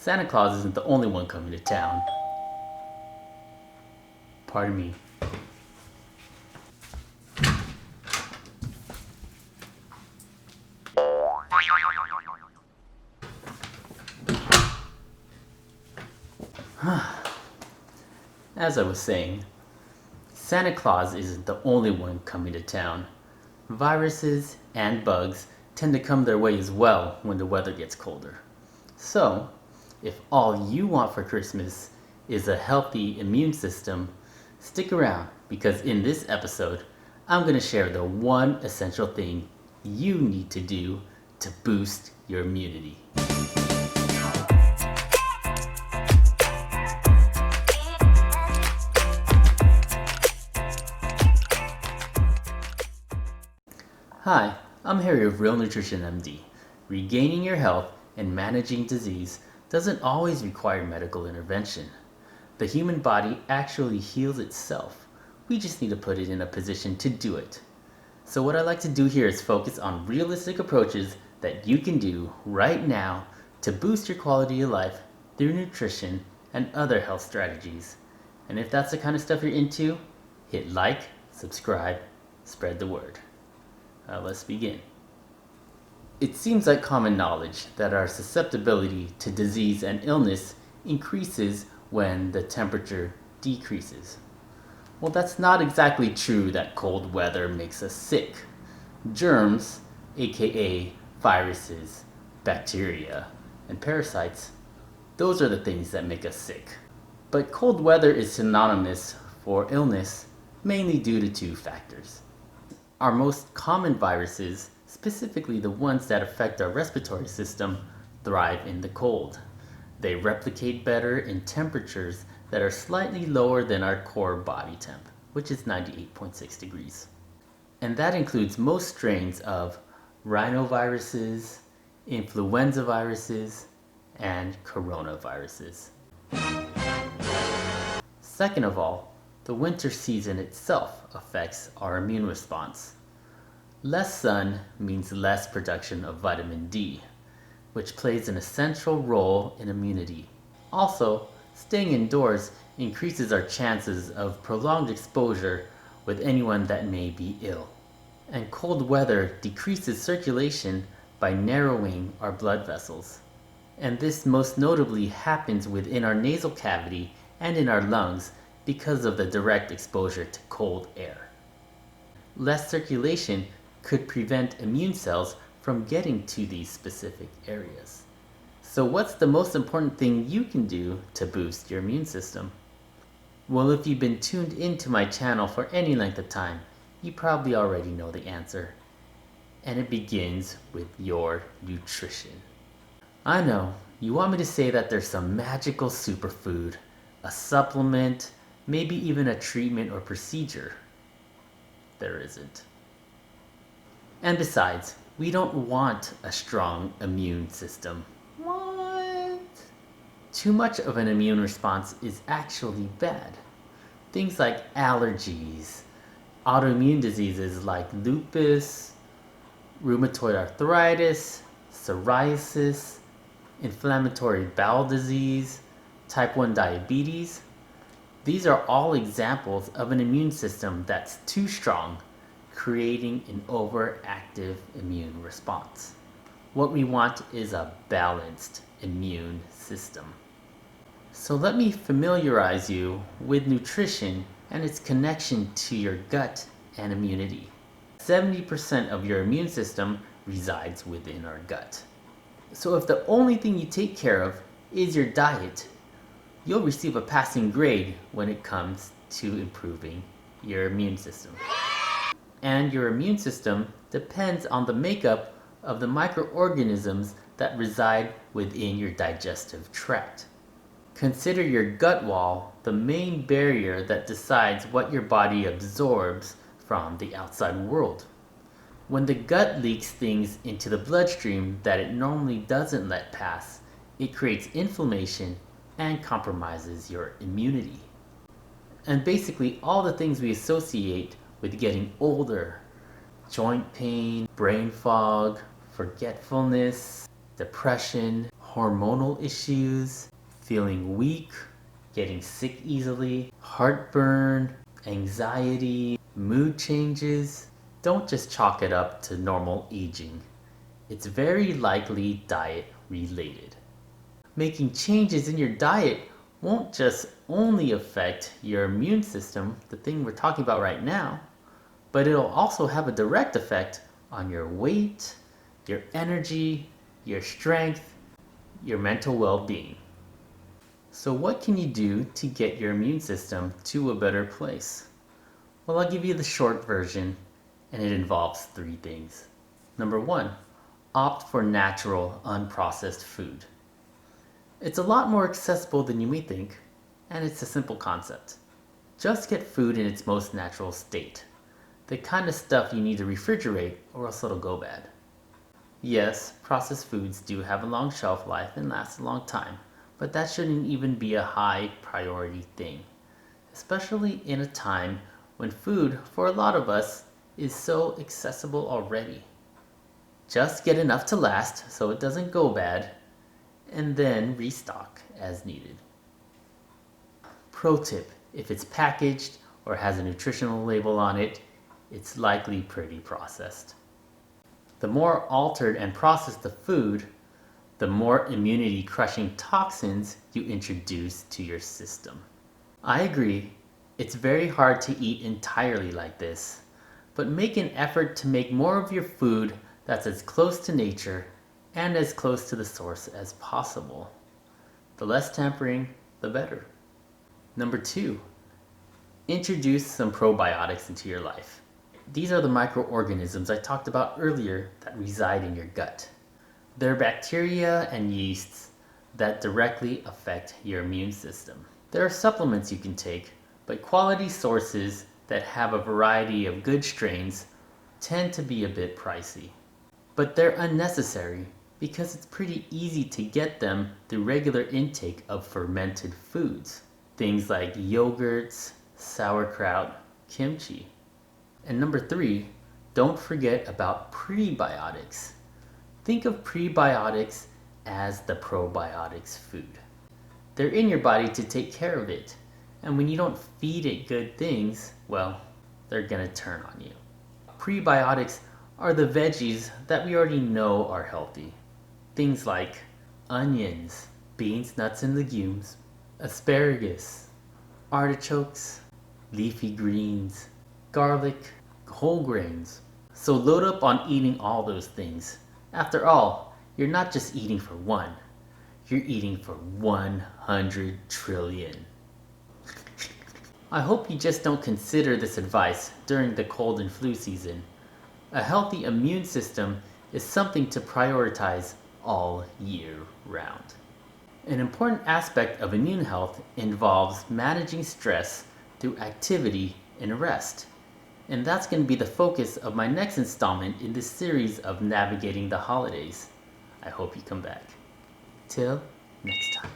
Santa Claus isn't the only one coming to town. Pardon me. As I was saying, Santa Claus isn't the only one coming to town. Viruses and bugs tend to come their way as well when the weather gets colder. So, if all you want for Christmas is a healthy immune system, stick around because in this episode, I'm going to share the one essential thing you need to do to boost your immunity. Hi, I'm Harry of RealNutritionMD. Regaining your health and managing disease doesn't always require medical intervention. The human body actually heals itself. We just need to put it in a position to do it. So what I like to do here is focus on realistic approaches that you can do right now to boost your quality of life through nutrition and other health strategies. And if that's the kind of stuff you're into, hit like, subscribe, spread the word. Let's begin. It seems like common knowledge that our susceptibility to disease and illness increases when the temperature decreases. Well, that's not exactly true that cold weather makes us sick. Germs, aka viruses, bacteria, and parasites, those are the things that make us sick. But cold weather is synonymous for illness, mainly due to two factors. Our most common viruses, specifically the ones that affect our respiratory system, thrive in the cold. They replicate better in temperatures that are slightly lower than our core body temp, which is 98.6 degrees. And that includes most strains of rhinoviruses, influenza viruses, and coronaviruses. Second of all, the winter season itself affects our immune response. Less sun means less production of vitamin D, which plays an essential role in immunity. Also, staying indoors increases our chances of prolonged exposure with anyone that may be ill. And cold weather decreases circulation by narrowing our blood vessels. And this most notably happens within our nasal cavity and in our lungs because of the direct exposure to cold air. Less circulation could prevent immune cells from getting to these specific areas. So what's the most important thing you can do to boost your immune system? Well, if you've been tuned into my channel for any length of time, you probably already know the answer. And it begins with your nutrition. I know, you want me to say that there's some magical superfood, a supplement, maybe even a treatment or procedure. There isn't. And besides, we don't want a strong immune system. What? Too much of an immune response is actually bad. Things like allergies, autoimmune diseases like lupus, rheumatoid arthritis, psoriasis, inflammatory bowel disease, type 1 diabetes. These are all examples of an immune system that's too strong, creating an overactive immune response. What we want is a balanced immune system. So let me familiarize you with nutrition and its connection to your gut and immunity. 70% of your immune system resides within our gut. So if the only thing you take care of is your diet, you'll receive a passing grade when it comes to improving your immune system. And your immune system depends on the makeup of the microorganisms that reside within your digestive tract. Consider your gut wall the main barrier that decides what your body absorbs from the outside world. When the gut leaks things into the bloodstream that it normally doesn't let pass, it creates inflammation and compromises your immunity. And basically all the things we associate with getting older, joint pain, brain fog, forgetfulness, depression, hormonal issues, feeling weak, getting sick easily, heartburn, anxiety, mood changes, don't just chalk it up to normal aging. It's very likely diet related. Making changes in your diet won't just only affect your immune system, the thing we're talking about right now, but it'll also have a direct effect on your weight, your energy, your strength, your mental well-being. So what can you do to get your immune system to a better place? Well, I'll give you the short version, and it involves 3 things. Number 1, opt for natural, unprocessed food. It's a lot more accessible than you may think, and it's a simple concept. Just get food in its most natural state. The kind of stuff you need to refrigerate or else it'll go bad. Yes, processed foods do have a long shelf life and last a long time, but that shouldn't even be a high priority thing, especially in a time when food, for a lot of us, is so accessible already. Just get enough to last so it doesn't go bad, and then restock as needed. Pro tip, if it's packaged or has a nutritional label on it, it's likely pretty processed. The more altered and processed the food, the more immunity-crushing toxins you introduce to your system. I agree, it's very hard to eat entirely like this, but make an effort to make more of your food that's as close to nature and as close to the source as possible. The less tampering, the better. Number 2, introduce some probiotics into your life. These are the microorganisms I talked about earlier that reside in your gut. They're bacteria and yeasts that directly affect your immune system. There are supplements you can take, but quality sources that have a variety of good strains tend to be a bit pricey. But they're unnecessary because it's pretty easy to get them through regular intake of fermented foods. Things like yogurts, sauerkraut, kimchi. And number 3, don't forget about prebiotics. Think of prebiotics as the probiotics food. They're in your body to take care of it. And when you don't feed it good things, well, they're gonna turn on you. Prebiotics are the veggies that we already know are healthy. Things like onions, beans, nuts, and legumes, asparagus, artichokes, leafy greens, garlic, whole grains. So load up on eating all those things. After all, you're not just eating for one, you're eating for 100 trillion. I hope you just don't consider this advice during the cold and flu season. A healthy immune system is something to prioritize all year round. An important aspect of immune health involves managing stress through activity and rest. And that's going to be the focus of my next installment in this series of navigating the holidays. I hope you come back. Till next time.